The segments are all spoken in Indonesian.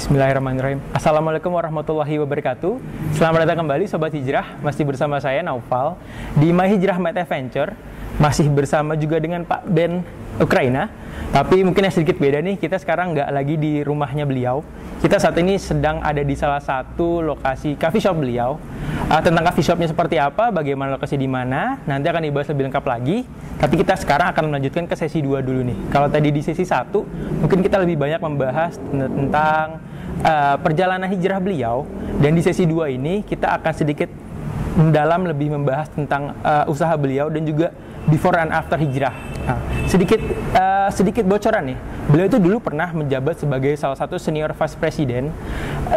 Bismillahirrahmanirrahim. Assalamualaikum warahmatullahi wabarakatuh. Selamat datang kembali Sobat Hijrah. Masih bersama saya Naufal di My Hijrah Med Adventure. Masih bersama juga dengan Pak Ben Ukraina. Tapi mungkin yang sedikit beda nih, kita sekarang nggak lagi di rumahnya beliau. Kita saat ini sedang ada di salah satu lokasi coffee shop beliau. Tentang coffee shopnya seperti apa, bagaimana lokasi di mana, nanti akan dibahas lebih lengkap lagi. Tapi kita sekarang akan melanjutkan ke sesi 2 dulu nih. Kalau tadi di sesi 1, mungkin kita lebih banyak membahas tentang perjalanan hijrah beliau. Dan di sesi 2 ini, kita akan sedikit mendalam lebih membahas tentang usaha beliau dan juga before and after hijrah. Nah, sedikit bocoran nih. Beliau itu dulu pernah menjabat sebagai salah satu senior vice president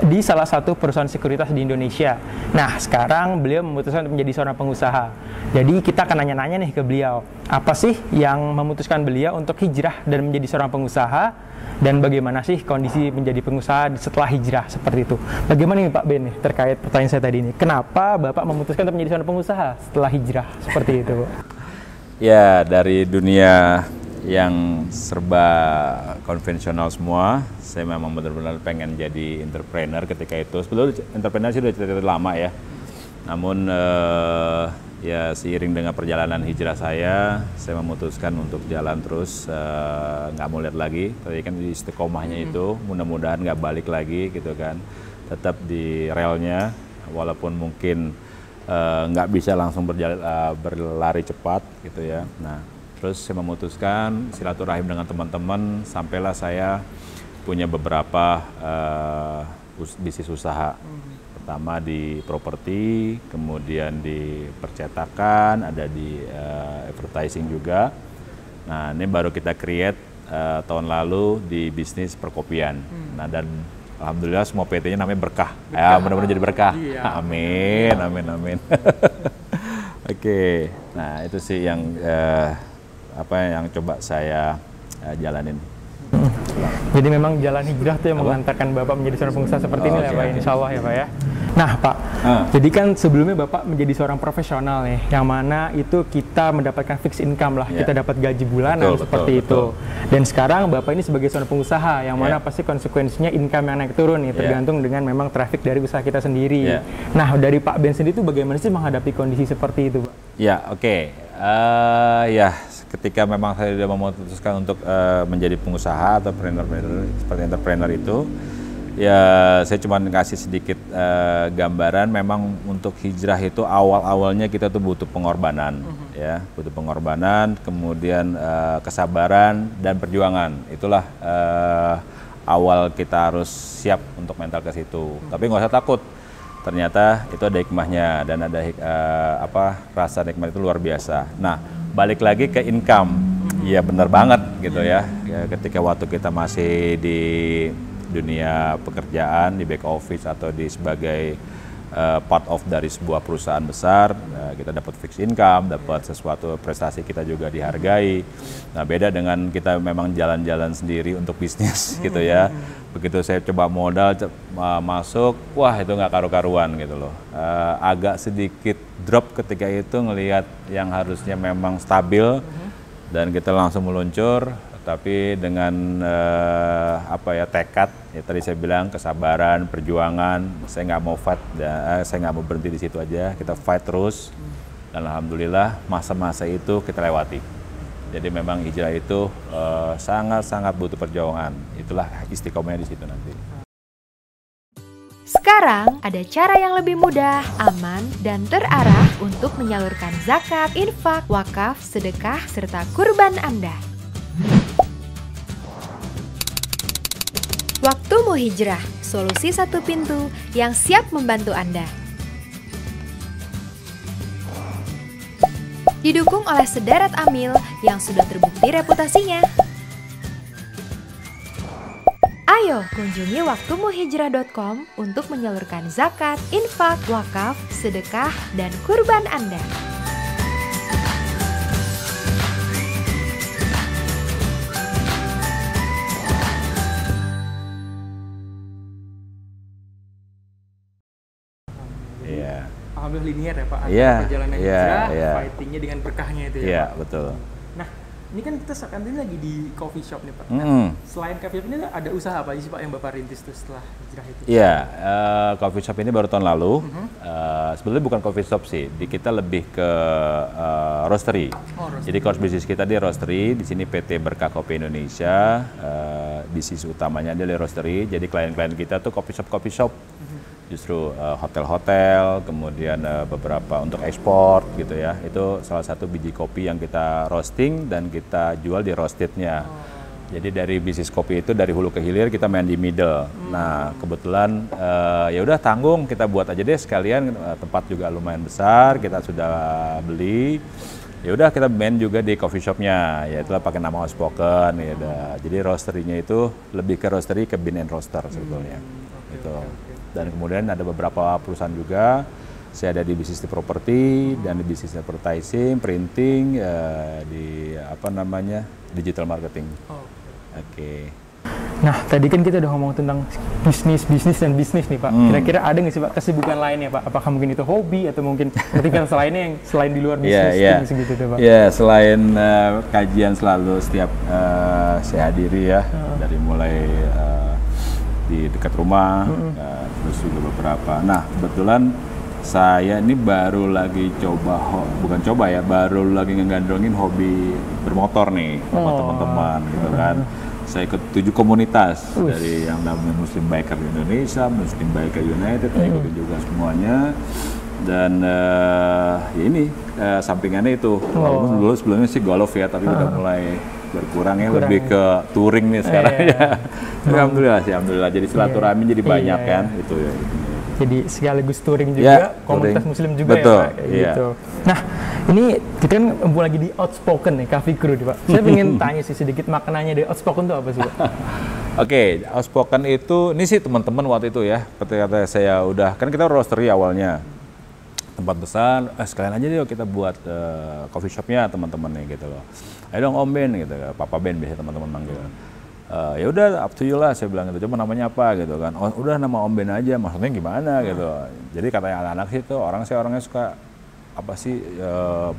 di salah satu perusahaan sekuritas di Indonesia. Nah, sekarang beliau memutuskan untuk menjadi seorang pengusaha. Jadi kita akan nanya-nanya nih ke beliau, apa sih yang memutuskan beliau untuk hijrah dan menjadi seorang pengusaha, dan bagaimana sih kondisi menjadi pengusaha setelah hijrah seperti itu. Bagaimana nih Pak Ben nih, terkait pertanyaan saya tadi ini, kenapa Bapak memutuskan untuk menjadi seorang pengusaha setelah hijrah seperti itu? Ya, dari dunia yang serba konvensional semua, saya memang benar-benar pengen jadi entrepreneur ketika itu. Sebelumnya entrepreneur sih udah cerita lama ya. Namun ya seiring dengan perjalanan hijrah saya memutuskan untuk jalan terus, nggak mau lihat lagi. Tadi kan di istiqomahnya itu, mudah-mudahan nggak balik lagi gitu kan. Tetap di relnya, walaupun mungkin nggak bisa langsung berlari cepat gitu ya. Nah, terus saya memutuskan silaturahim dengan teman-teman, sampailah saya punya beberapa bisnis usaha. Pertama di properti, kemudian di percetakan, ada di advertising juga. Nah, ini baru kita create tahun lalu di bisnis perkopian. Nah, dan alhamdulillah semua PT-nya namanya berkah. Ya, benar-benar jadi berkah. Iya. Amin, amin, amin. Oke, nah itu sih yang yang coba saya jalanin. Jadi memang jalan hijrah itu yang mengantarkan Bapak menjadi seorang pengusaha seperti ini ya Pak, insya Allah ya Pak ya. Nah Pak, jadi kan sebelumnya Bapak menjadi seorang profesional nih, yang mana itu kita mendapatkan fixed income lah, kita dapat gaji bulanan seperti itu. Dan sekarang Bapak ini sebagai seorang pengusaha, yang mana pasti konsekuensinya income yang naik turun nih, tergantung dengan memang traffic dari usaha kita sendiri. Nah dari Pak Ben sendiri itu bagaimana sih menghadapi kondisi seperti itu Pak? Ya oke. Ketika memang saya sudah memutuskan untuk menjadi pengusaha atau entrepreneur itu, ya saya cuma kasih sedikit gambaran. Memang untuk hijrah itu awalnya kita tuh butuh pengorbanan, ya, butuh pengorbanan, kemudian kesabaran dan perjuangan. Itulah awal kita harus siap untuk mental ke situ. Tapi nggak usah takut. Ternyata itu ada hikmahnya dan ada rasa nikmat itu luar biasa. Nah, balik lagi ke income, ya benar banget gitu ya. Ketika waktu kita masih di dunia pekerjaan, di back office atau di sebagai part of dari sebuah perusahaan besar, kita dapat fixed income, dapat sesuatu prestasi kita juga dihargai. Nah beda dengan kita memang jalan-jalan sendiri untuk bisnis gitu ya. Begitu saya coba modal masuk, wah itu nggak karu-karuan gitu loh. Agak sedikit drop ketika itu ngelihat yang harusnya memang stabil dan kita langsung meluncur. Tapi dengan tekad, ya tadi saya bilang kesabaran, perjuangan, saya nggak mau saya nggak mau berhenti di situ aja, kita fight terus, dan alhamdulillah masa-masa itu kita lewati. Jadi memang hijrah itu sangat-sangat butuh perjuangan, itulah istiqomahnya di situ nanti. Sekarang ada cara yang lebih mudah, aman, dan terarah untuk menyalurkan zakat, infak, wakaf, sedekah, serta kurban Anda. Waktumu Hijrah, solusi satu pintu yang siap membantu Anda. Didukung oleh sederet amil yang sudah terbukti reputasinya. Ayo kunjungi waktumuhijrah.com untuk menyalurkan zakat, infak, wakaf, sedekah, dan kurban Anda. Alhamdulillah linear ya Pak, antara perjalanan hijrah, fightingnya dengan berkahnya itu ya. Iya, Pak. betul. Nah, Ini kan kita sekarang ini lagi di coffee shop nih Pak. Selain coffee shop ini ada usaha apa sih Pak yang Bapak rintis tuh setelah hijrah itu? Iya, coffee shop ini baru tahun lalu. Sebenarnya bukan coffee shop sih, kita lebih ke roastery. Jadi core bisnis kita di roastery, di sini PT Berkah Kopi Indonesia. Bisnis utamanya adalah roastery. Jadi klien-klien kita tuh coffee shop. Justru hotel-hotel, kemudian beberapa untuk ekspor gitu ya. Itu salah satu biji kopi yang kita roasting dan kita jual di roastednya. Jadi dari bisnis kopi itu dari hulu ke hilir kita main di middle. Nah kebetulan ya udah tanggung kita buat aja deh sekalian, tempat juga lumayan besar kita sudah beli. Ya udah kita main juga di coffee shopnya, ya itulah pakai nama Outspoken ya. Jadi roasterynya itu lebih ke roastery ke bean and roaster sebetulnya. Gitu. Dan kemudian ada beberapa perusahaan juga. Saya ada di bisnis di properti dan di bisnis advertising, printing, di digital marketing. Oke. Nah, tadi kan kita udah ngomong tentang bisnis dan bisnis nih Pak. Kira-kira ada nggak sih Pak kesibukan lainnya Pak? Apakah mungkin itu hobi atau mungkin ketika selainnya yang selain di luar bisnis gitu tuh Pak? Iya, selain kajian selalu setiap saya hadiri ya, dari mulai di dekat rumah, terus juga beberapa. Nah, kebetulan saya ini baru lagi baru lagi ngegandrongin hobi bermotor nih sama teman-teman gitu kan. Saya ikut 7 komunitas dari yang namanya Muslim Biker Indonesia, Muslim Biker United, saya ikutin juga semuanya. Dan ya ini sampingannya itu, walaupun dulu sebelumnya sih golf ya, tapi udah mulai berkurang ya, lebih ke touring nih sekarang ya. Alhamdulillah. Jadi silaturahmi jadi banyak kan, itu ya. Jadi sekaligus touring juga, komunitas muslim juga. Betul, ya Pak, gitu. Nah, ini kita kan lagi di Outspoken nih, Coffee Crew nih Pak. Saya pengen tanya sih sedikit maknanya dari Outspoken itu apa sih Pak? Oke, Outspoken itu, ini sih teman-teman waktu itu ya, ketika saya udah, kan kita roastery awalnya. Tempat besar, sekalian aja deh kita buat coffee shopnya teman-temannya gitu loh. Ayo dong Om Ben gitu, Papa Ben biasanya teman-teman manggil. Ya udah up to you lah, saya bilang gitu. Coba namanya apa gitu kan? Oh, udah nama Om Ben aja, maksudnya gimana gitu. Jadi katanya anak-anak sih tuh orangnya suka apa sih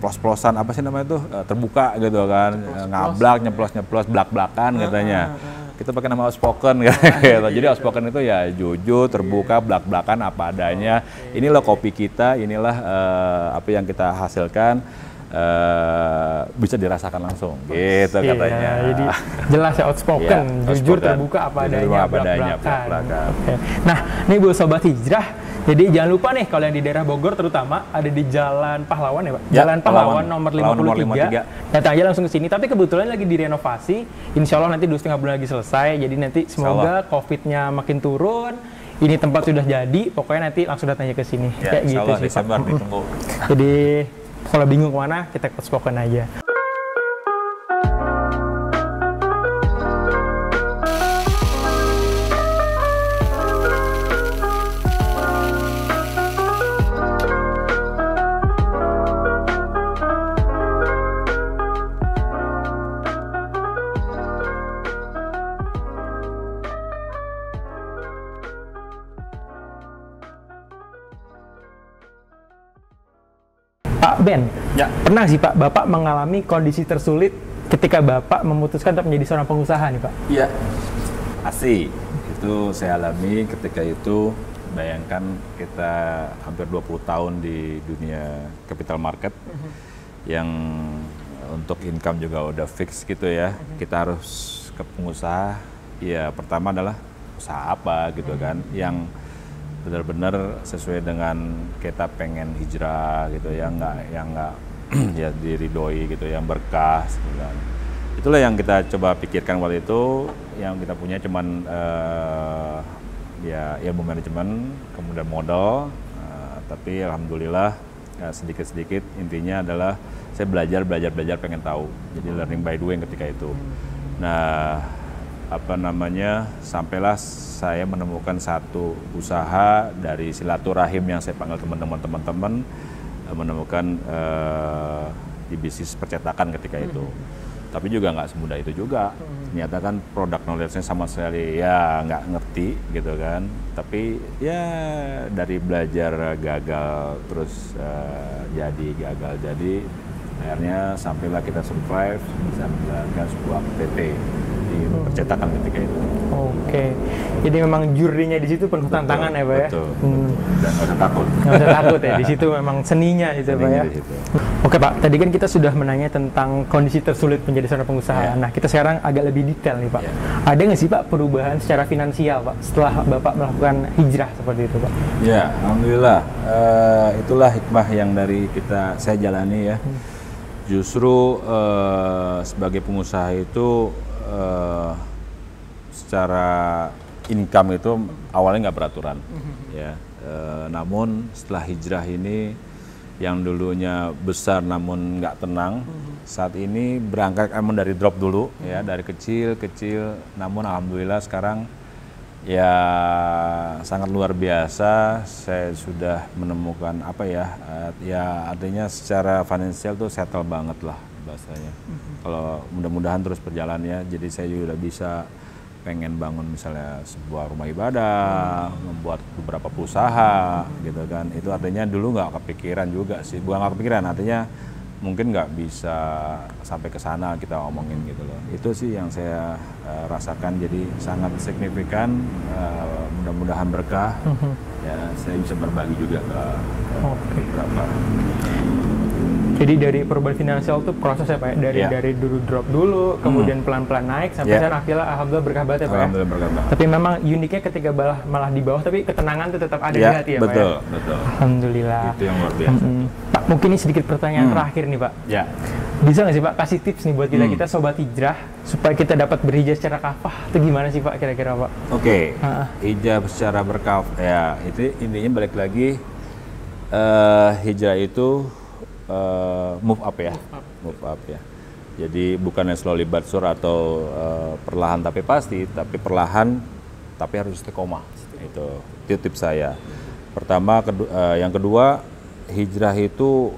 plos-plosan apa sih namanya tuh terbuka gitu kan, ngablak, nyeplos blak-blakan katanya. Kita pakai nama Outspoken gitu. Jadi Outspoken itu ya jujur, terbuka, blak-blakan apa adanya. Inilah kopi kita, inilah apa yang kita hasilkan. Bisa dirasakan langsung, gitu katanya. Jadi jelas ya outspoken, jujur, terbuka apa adanya, belak-belakan. Nah, ini buat Sobat Hijrah, jadi jangan lupa nih kalau yang di daerah Bogor terutama ada di Jalan Pahlawan ya Pak? Jalan Pahlawan nomor 53. Datang aja langsung ke sini, tapi kebetulan lagi direnovasi, insya Allah nanti 2,5 bulan lagi selesai, jadi nanti semoga COVID-nya makin turun. Ini tempat sudah jadi, pokoknya nanti langsung datang aja ke sini. Ya, kayak gitu sih Pak. Jadi kalau bingung kemana, kita ke Outspoken aja. Pak Ben, pernah sih Pak, Bapak mengalami kondisi tersulit ketika Bapak memutuskan untuk menjadi seorang pengusaha nih Pak? Iya, pasti. Itu saya alami ketika itu, bayangkan kita hampir 20 tahun di dunia capital market, yang untuk income juga udah fix gitu ya. Kita harus ke pengusaha, ya pertama adalah usaha apa gitu kan, yang benar-benar sesuai dengan kita pengen hijrah gitu ya, nggak ya diridoi gitu, yang berkah gitu kan. Itulah yang kita coba pikirkan waktu itu. Yang kita punya cuman ya ilmu manajemen, kemudian modal, tapi alhamdulillah sedikit-sedikit, intinya adalah saya belajar pengen tahu, jadi learning by doing ketika itu. Nah, sampailah saya menemukan satu usaha dari silaturahim yang saya panggil teman-teman, menemukan di bisnis percetakan ketika itu. Tapi juga nggak semudah itu juga. Ternyata kan produk knowledge-nya sama sekali ya nggak ngerti gitu kan. Tapi ya dari belajar gagal terus gagal jadi, Akhirnya sampailah kita survive bisa menjalankan sebuah PT di percetakan ketika itu. Oke, jadi memang jurinya di situ penuh tantangan ya Pak ya? Betul. Dan nggak usah takut. Nggak usah takut ya, di situ memang seninya itu Pak ya? Oke Pak, tadi kan kita sudah menanya tentang kondisi tersulit menjadi seorang pengusaha. Nah, kita sekarang agak lebih detail nih Pak. Ada nggak sih Pak perubahan secara finansial Pak setelah Bapak melakukan hijrah seperti itu Pak? Ya, alhamdulillah. Itulah hikmah yang dari saya jalani ya. Justru sebagai pengusaha itu secara income itu awalnya nggak beraturan, ya. Namun setelah hijrah ini yang dulunya besar namun nggak tenang, saat ini berangkat emang dari drop dulu, ya, dari kecil, namun alhamdulillah sekarang ya sangat luar biasa. Saya sudah menemukan ya artinya secara finansial tuh settle banget lah bahasanya. Kalau mudah-mudahan terus berjalan ya, jadi saya juga udah bisa pengen bangun misalnya sebuah rumah ibadah, membuat beberapa usaha gitu kan. Itu artinya dulu nggak kepikiran juga sih, bukan nggak kepikiran, artinya mungkin nggak bisa sampai ke sana kita omongin gitu loh. Itu sih yang saya rasakan, jadi sangat signifikan. Mudah-mudahan berkah. Ya, saya bisa berbagi juga ke beberapa. Jadi dari perubahan finansial itu prosesnya Pak ya? Dari dulu drop dulu, kemudian pelan-pelan naik sampai sekarang akhirnya alhamdulillah berkah banget ya Pak ya? Alhamdulillah berkah banget. Tapi memang uniknya ketika malah di bawah, tapi ketenangan itu tetap ada di hati ya Pak ya? Betul. Alhamdulillah. Itu yang luar biasa. Pak, mungkin ini sedikit pertanyaan terakhir nih Pak. Ya. Bisa nggak sih Pak kasih tips nih buat kita sobat hijrah supaya kita dapat berhijrah secara kafah? Itu gimana sih Pak kira-kira Pak? Oke, hijrah secara berkafah ya itu intinya balik lagi, hijrah itu move up ya. Jadi bukannya slowly but sure atau perlahan tapi pasti, tapi perlahan tapi harus istiqomah. Itu tips saya. Pertama, yang kedua, hijrah itu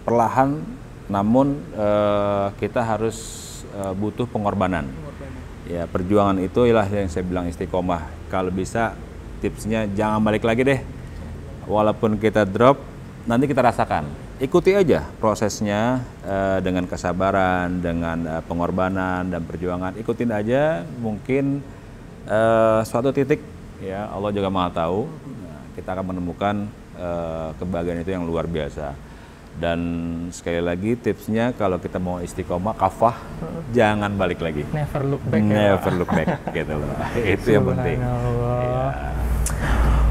perlahan, namun kita harus butuh pengorbanan. Ya, perjuangan itu ialah yang saya bilang istiqomah. Kalau bisa tipsnya jangan balik lagi deh. Walaupun kita drop, nanti kita rasakan. Ikuti aja prosesnya dengan kesabaran, dengan pengorbanan dan perjuangan. Ikutin aja, mungkin suatu titik ya Allah juga Maha tahu. Kita akan menemukan kebahagiaan itu yang luar biasa. Dan sekali lagi tipsnya kalau kita mau istiqomah kafah, jangan balik lagi. Never look back. Never look back gitu loh. Itu yang penting. Ya.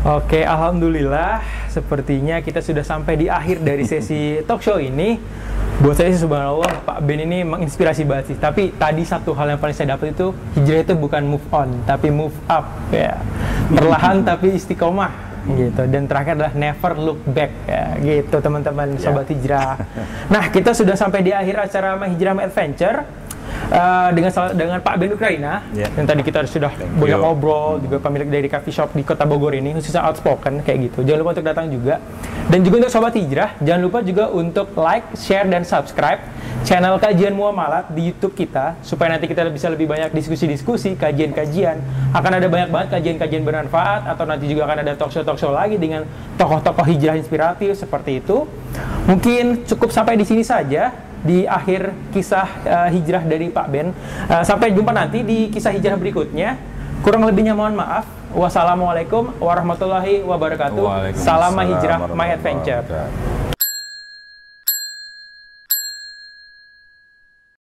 Oke, alhamdulillah sepertinya kita sudah sampai di akhir dari sesi talk show ini. Buat saya sih subhanallah Pak Ben ini menginspirasi banget sih. Tapi tadi satu hal yang paling saya dapat itu hijrah itu bukan move on, tapi move up ya. Perlahan tapi istiqomah gitu. Dan terakhir adalah never look back ya gitu teman-teman sobat hijrah. Nah, kita sudah sampai di akhir acara Hijrah Adventure. Dengan Pak Ben Ukraina yang tadi kita sudah banyak ngobrol, juga pemilik dari coffee shop di Kota Bogor ini, khususnya Outspoken kayak gitu. Jangan lupa untuk datang juga. Dan juga untuk sobat hijrah, jangan lupa juga untuk like, share dan subscribe channel Kajian Muamalat di YouTube kita supaya nanti kita bisa lebih banyak diskusi-diskusi, kajian-kajian. Akan ada banyak banget kajian-kajian bermanfaat, atau nanti juga akan ada talk show lagi dengan tokoh-tokoh hijrah inspiratif seperti itu. Mungkin cukup sampai di sini saja di akhir kisah hijrah dari Pak Ben. Sampai jumpa nanti di kisah hijrah berikutnya. Kurang lebihnya mohon maaf. Wassalamualaikum warahmatullahi wabarakatuh. Salam hijrah, my adventure.